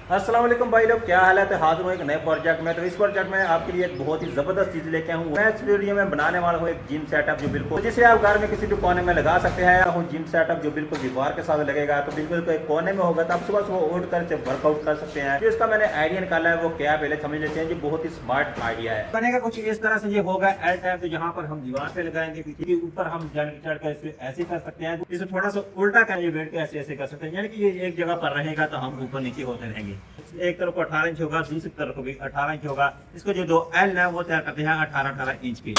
अस्सलाम वालेकुम भाई लोग, क्या हालत है। हाजिर हूँ एक नए प्रोजेक्ट में। तो इस प्रोजेक्ट में आपके लिए एक बहुत ही ज़बरदस्त चीज़ लेके आया हूँ। मैं इस वीडियो में बनाने वाला हूँ एक जिम सेटअप जो बिल्कुल जिसे आप घर में किसी भी कोने में लगा सकते हैं। हूँ जिम सेटअप जो बिल्कुल दीवार के साथ लगेगा, तो बिल्कुल एक कोने में होगा, तो आप सुबह सुबह उठ कर वर्कआउट कर सकते हैं। जो इसका मैंने आइडिया निकाला है वो क्या, पहले समझ लेते हैं। जो बहुत ही स्मार्ट आइडिया है। बनेगा कुछ इस तरह से, ये होगा एल टाइप, तो यहाँ पर हम दीवार पे लगाएंगे, पीछे ऊपर हम चढ़ कर इसे ऐसे कर सकते हैं। इसे थोड़ा सा उल्टा कर बैठ के ऐसे ऐसे कर सकते हैं, यानी कि ये एक जगह पर रहेगा तो हम ऊपर नीचे होते रहेंगे। एक तरफ 18 इंच होगा, दूसरी तरफ भी 18 इंच होगा। इसको जो दो एल है वो तैयार करते हैं 18 इंच की।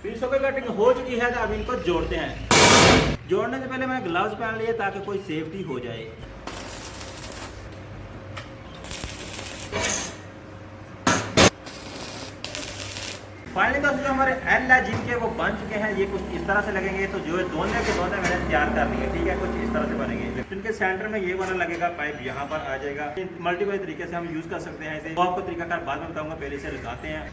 पीसों की कटिंग हो चुकी है, तो अब इनको जोड़ते हैं। जोड़ने से पहले मैंने ग्लव्स पहन लिए ताकि कोई सेफ्टी हो जाए। फाइनली दोस्तों जो हमारे एल है जिम के वो बन चुके हैं। ये कुछ इस तरह से लगेंगे, तो जो दोनों के दोनों मैंने तैयार कर लिए, ठीक है। कुछ इस तरह से बनेंगे। इनके सेंटर में ये वाला लगेगा, पाइप यहाँ पर आ जाएगा। मल्टीपल तरीके से हम यूज कर सकते हैं इसे। तो आपको तरीका बाद में बताऊंगा, पहले से लगाते हैं।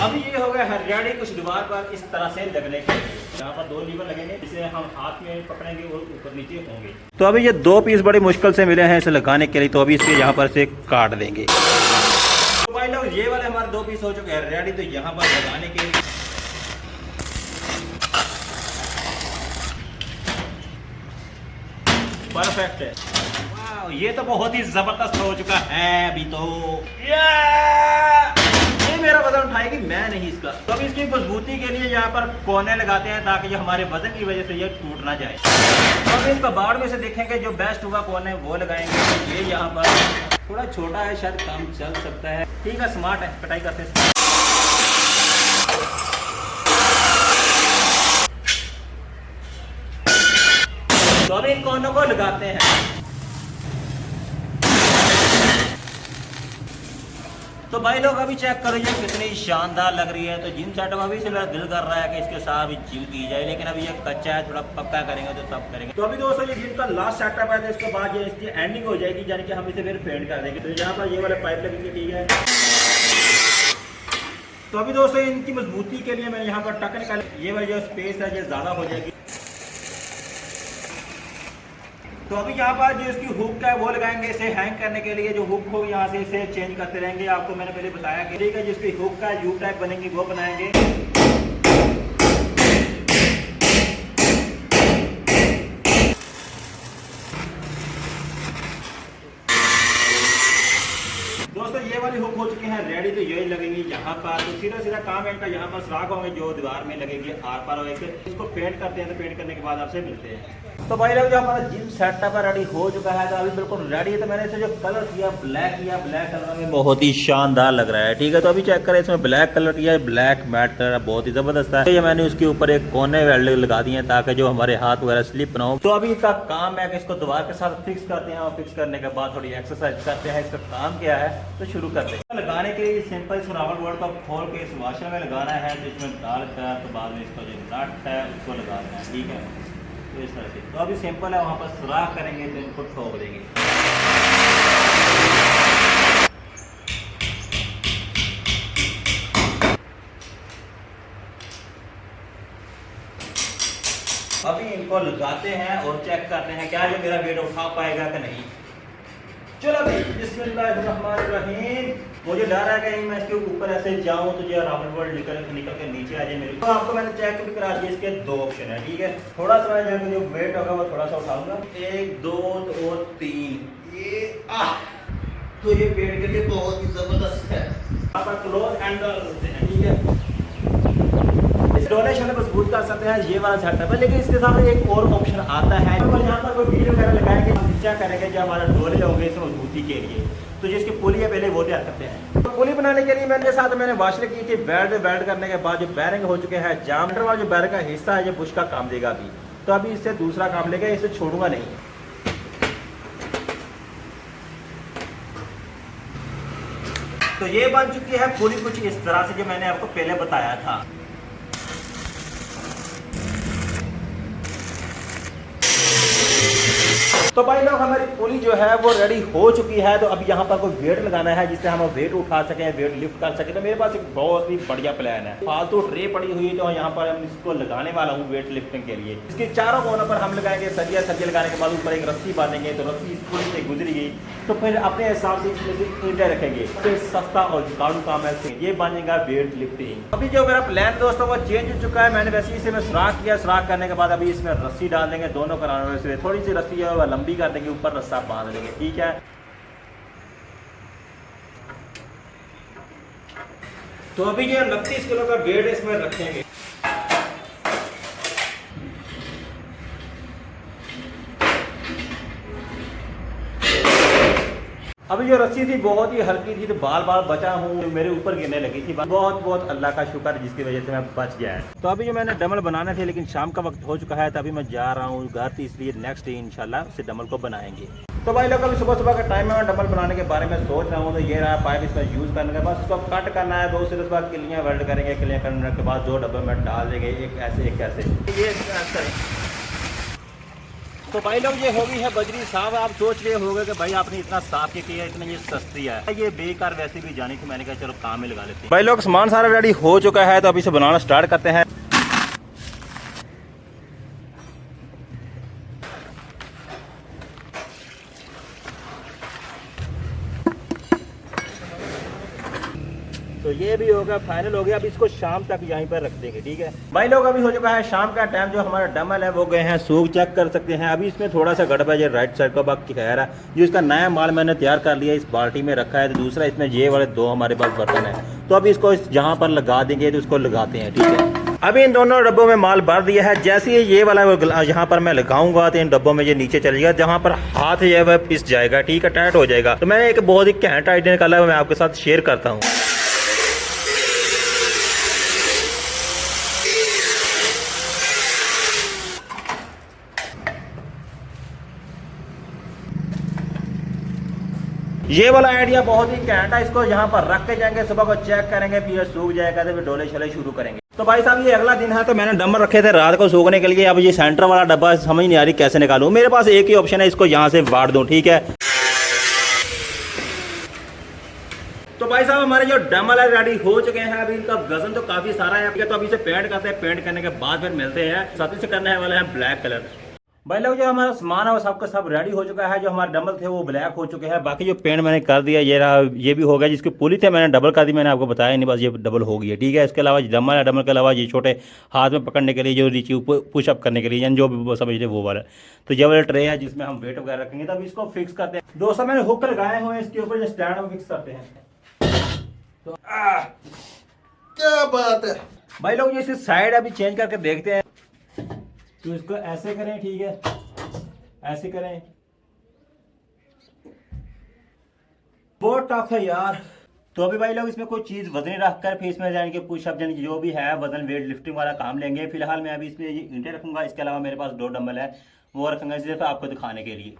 अभी ये हो गया हरियाणी कुछ दीवार पर इस तरह से लगने के लिए। यहाँ पर दो लीवर लगेंगे, जिसे हम हाथ में पकड़ेंगे और ऊपर नीचे होंगे। तो अभी ये दो पीस बड़ी मुश्किल से मिले हैं इसे लगाने के लिए, तो अभी इसे यहाँ पर से काट देंगे। तो भाई लोग ये वाले हमारे दो पीस हो चुके हैं रेडी। तो यहाँ पर लगाने के लिए परफेक्ट है। वाह, ये तो बहुत ही जबरदस्त हो चुका है। अभी तो ये मेरा वजन उठाएगी, मैं नहीं इसका। तो अभी इसकी मजबूती के लिए यहाँ पर कोने लगाते हैं, ताकि जो हमारे वजन की वजह से ये टूट ना जाए। तो अभी इसका बाद में से देखेंगे, जो बेस्ट हुआ कोने वो लगाएंगे। तो ये यहाँ पर थोड़ा छोटा है, शायद काम चल सकता है। ठीक है, स्मार्ट है, कटाई करते हैं। तो अभी इन कोनों को लगाते हैं। तो भाई लोग अभी चेक करो ये कितनी शानदार लग रही है। तो जिम सेटअप अभी से मेरा दिल कर रहा है कि इसके साथ भी जिम की जाए, लेकिन अभी ये कच्चा है, थोड़ा पक्का करेंगे तो तब करेंगे। तो अभी दोस्तों ये जिम का लास्ट सेटअप है, तो इसके बाद ये इसकी एंडिंग हो जाएगी, यानी कि हम इसे फिर पेंट कर देंगे। तो यहाँ पर ये वाले पाइप लगेंगे, ठीक है। तो अभी दोस्तों इनकी मजबूती के लिए मैं यहाँ पर टक निकाल, ये वाली जो स्पेस है ये ज्यादा हो जाएगी। तो अभी यहाँ पर जो इसकी हुक है वो लगाएंगे, इसे हैंग करने के लिए। जो हुक हो यहाँ से इसे चेंज करते रहेंगे। आपको मैंने पहले बताया कि ठीक है, जिसकी हुक का यू टाइप बनेगी वो बनाएंगे। दोस्तों ये वाली हुक हो चुकी है रेडी। तो यही लगेंगी यहाँ पर। तो सीधा सीधा काम है इनका, यहाँ पर सुराख होंगे जो दीवार में लगेगी आर पार हो। इसको पेंट करते हैं, तो पेंट करने के बाद आपसे मिलते हैं। तो भाई लोग जो हमारा जिम सेटअप रेडी हो चुका है, तो अभी बिल्कुल रेडी है। तो मैंने इसे जो कलर किया ब्लैक किया, ब्लैक कलर में बहुत ही शानदार लग रहा है, ठीक है। तो अभी चेक करें, इसमें ब्लैक कलर किया है, ब्लैक मैट कलर बहुत ही जबरदस्त है। ये मैंने उसके ऊपर एक कोने वेल्ड लगा दिए हैं, ताकि जो हमारे हाथ वगैरह स्लिप ना हो। तो अभी इसका काम है कि इसको दीवार के साथ फिक्स करते हैं, और फिक्स करने के बाद थोड़ी एक्सरसाइज करते हैं। इसका काम क्या है, तो शुरू करते हैं। लगाने के लिए सिंपल रावल बोर्ड को खोल के इस वॉशर में लगाना है। तो इसमें डालकर तो बाद में इसका जो नट है उसको लगाना है, ठीक है। तो इस तरह से तो अभी सिंपल है, वहाँ पर सुराख करेंगे तो इनको ठोक देंगे। अभी इनको लगाते हैं और चेक करते हैं क्या ये मेरा वेट उठा पाएगा कि नहीं। चलो भाई, बिस्मिल्लाहिर्रहमानिर्रहीम। मुझे डर है कहीं मैं इसके ऊपर ऐसे जाऊं तो जो रावल वर्ल्ड निकल के नीचे आ जाए मेरे। तो आपको मैंने चेक भी करा दिया, इसके दो ऑप्शन है, ठीक है। थोड़ा सा मैं जो वेट होगा वो थोड़ा सा उठाऊंगा, 1 2 और 3। ये तो ये पेट के लिए बहुत ही जबरदस्त है। यहाँ पर क्लोज हैंडल होते हैं, ठीक है। इस डोले शोले मजबूत कर सकते हैं, ये वाला सेटअप है। लेकिन इसके साथ एक और ऑप्शन आता है, यहाँ पर कोई व्हील वगैरह लगाएंगे, हम नीचा करेंगे जो हमारा डोले होंगे इस मजबूती के लिए। तो जिसकी पुली है पहले वो तैयार करते हैं। तो पुली बनाने के लिए मैंने वाशर की थी। बेल्ट करने के बाद जो बैरिंग हो चुके हैं, जामटर वाला जो बैरिंग का हिस्सा है, ये बुश का काम देगा अभी। तो अभी इससे दूसरा काम लेगा, इसे छोड़ूंगा नहीं। तो ये बन चुकी है पुली कुछ इस तरह से, जो मैंने आपको पहले बताया था। तो भाई लोग हमारी पुली जो है वो रेडी हो चुकी है। तो अब यहाँ पर कोई वेट लगाना है जिससे हम वेट उठा सकें, वेट लिफ्ट कर सकें। तो मेरे पास एक बहुत ही बढ़िया प्लान है। फालतू ट्रे पड़ी हुई है तो यहाँ पर हम इसको लगाने वाला हूँ वेट लिफ्टिंग के लिए। इसके चारों कोनों पर हम लगाएंगे सरिया लगाने के बाद ऊपर एक रस्सी बांधेंगे। तो रस्सी इस पुली से गुजरी गई तो फिर अपने हिसाब से इसमें से ईंटें रखेंगे। फिर सस्ता और जुगाड़ू काम है, ये बनेगा वेट लिफ्टिंग। अभी जो मेरा प्लान दोस्तों वो चेंज हो चुका है। मैंने वैसे इसे सुराख किया, सुराख करने के बाद अभी इसमें रस्सी डाल देंगे दोनों किनारों से। थोड़ी सी रस्सी है वह लंबी कर देंगे, ऊपर रस्सा बांध देंगे, ठीक है। तो अभी ये 29 किलो का वेट इसमें रखेंगे। अभी जो रस्सी थी बहुत ही हल्की थी तो बाल बाल बचा हूँ, मेरे ऊपर गिरने लगी थी। बहुत बहुत अल्लाह का शुक्र जिसकी वजह से मैं बच गया है। तो अभी जो मैंने डमल बनाने थे लेकिन शाम का वक्त हो चुका है तो अभी मैं जा रहा हूँ घर, तो इसलिए नेक्स्ट डे इंशाल्लाह उस डमल को बनाएंगे। तो भाई लोग अभी सुबह सुबह का टाइम है, मैं डमल बनाने के बारे में सोच रहा हूँ। तो ये रहा पाइप, इसका यूज़ करने के बाद इसको कट करना है। 2 से 10 बार किलियाँ वेल्ड करेंगे। किलियाँ करने के बाद 2 डब्बे में डाल देंगे, एक ऐसे एक ऐसे, ये ऐसा। तो भाई लोग ये हो गई है बजरी साहब। आप सोच रहे होंगे कि भाई आपने इतना साफ किया, इतना ये सस्ती है, ये बेकार वैसे भी जानी थी। मैंने कहा चलो काम में लगा लेते हैं। भाई लोग सामान सारा रेडी हो चुका है तो अभी इसे बनाना स्टार्ट करते हैं। तो ये भी होगा, फाइनल हो गया। अब इसको शाम तक यहीं पर रख देंगे, ठीक है भाई लोग। अभी हो चुका है शाम का टाइम। जो हमारा डमल है वो गए हैं सूख, चेक कर सकते हैं। अभी इसमें थोड़ा सा गड़बड़ है राइट साइड का, बाकी खैर है। जो इसका नया माल मैंने तैयार कर लिया, इस बाल्टी में रखा है। तो दूसरा इसमें ये वाले 2 हमारे पास बर्तन है। तो अभी इसको जहाँ पर लगा देंगे तो उसको लगाते हैं, ठीक है। अभी इन दोनों डब्बों में माल भर दिया है। जैसे ही ये वाला यहाँ पर मैं लगाऊंगा तो इन डब्बों में ये नीचे चलेगा, जहाँ पर हाथ है वह पिस जाएगा, ठीक है, टाइट हो जाएगा। तो मैंने एक बहुत ही घैंट आइडिया निकाला है, मैं आपके साथ शेयर करता हूँ। ये वाला आइडिया बहुत ही घैंट है। इसको यहाँ पर रख के जाएंगे, सुबह को चेक करेंगे, फिर सूख जाएगा तो फिर डोले शोले शुरू करेंगे। तो भाई साहब ये अगला दिन है। तो मैंने डम्बर रखे थे रात को सूखने के लिए। अब ये सेंटर वाला डब्बा समझ नहीं आ रही कैसे निकालूं। मेरे पास एक ही ऑप्शन है, इसको यहाँ से बांट दूं, ठीक है। तो भाई साहब हमारे जो डमल है रेडी हो चुके हैं। अभी इनका वजन तो काफी सारा है। तो अभी से पेंट करते हैं, पेंट करने के बाद फिर मिलते हैं। साथ ही से करने वाले हैं ब्लैक कलर। भाई लोग जो हमारा सामान है वो सबका सब रेडी हो चुका है। जो हमारे डबल थे वो ब्लैक हो चुके हैं। बाकी जो पेंट मैंने कर दिया ये रहा, ये भी हो गया। जिसकी पुली थे मैंने डबल कर दी, मैंने आपको बताया नहीं, बस ये डबल हो गई है, ठीक है। इसके अलावा डमल है, डमल के अलावा ये छोटे हाथ में पकड़ने के लिए, जो नीचे पुशअप करने के लिए, यानी जो भी समझिए वो वाला। तो ये वाला ट्रे है जिसमें हम वेट वगैरह रखेंगे। तब इसको फिक्स करते हैं। दोस्तों मैंने हुक लगाए हुए हैं इसके ऊपर, जो स्टैंड में फिक्स करते हैं। तो क्या बात है भाई लोग, ये साइड अभी चेंज करके देखते हैं। तो इसको ऐसे करें, ठीक है, ऐसे करें। बहुत टफ है यार। तो अभी भाई लोग इसमें कोई चीज वजन रख कर फिर इसमें जाने के पुशअप यानी जो भी है वजन वेट लिफ्टिंग वाला काम लेंगे। फिलहाल मैं अभी इसमें ये ईंटें रखूंगा। इसके अलावा मेरे पास 2 डंबल है, वो रखूंगा सिर्फ आपको दिखाने के लिए।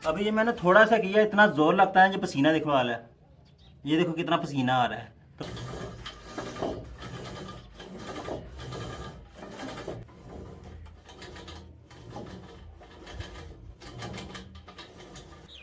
अभी ये मैंने थोड़ा सा किया, इतना जोर लगता है, जो पसीना देखने वाला है। ये देखो कितना पसीना आ रहा है।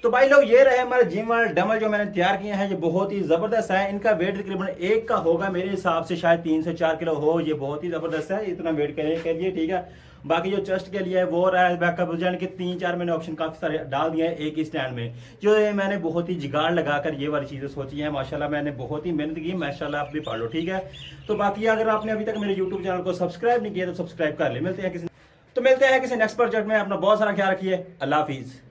तो भाई लोग ये रहे हमारे जिम वाले डमल जो मैंने तैयार किए हैं। ये बहुत ही जबरदस्त है। इनका वेट तकरीबन 1 का होगा मेरे हिसाब से, शायद 3 से 4 किलो हो। ये बहुत ही जबरदस्त है इतना वेट करने के लिए, ठीक है। बाकी जो चेस्ट के लिए वो रहा है बैकअप, यानी कि 3-4 मैंने ऑप्शन काफी सारे डाल दिए हैं एक ही स्टैंड में। जो मैंने बहुत ही जुगाड़ लगाकर ये वाली चीजें सोची है। माशाल्लाह मैंने बहुत ही मेहनत की, माशाल्लाह आप भी पढ़ लो, ठीक है। तो बाकी अगर आपने अभी तक मेरे यूट्यूब चैनल को सब्सक्राइब नहीं किया तो सब्सक्राइब कर ले। मिलते हैं किसी नेक्स्ट प्रोजेक्ट में। अपना बहुत सारा ख्याल रखिए। अल्लाह हाफिज।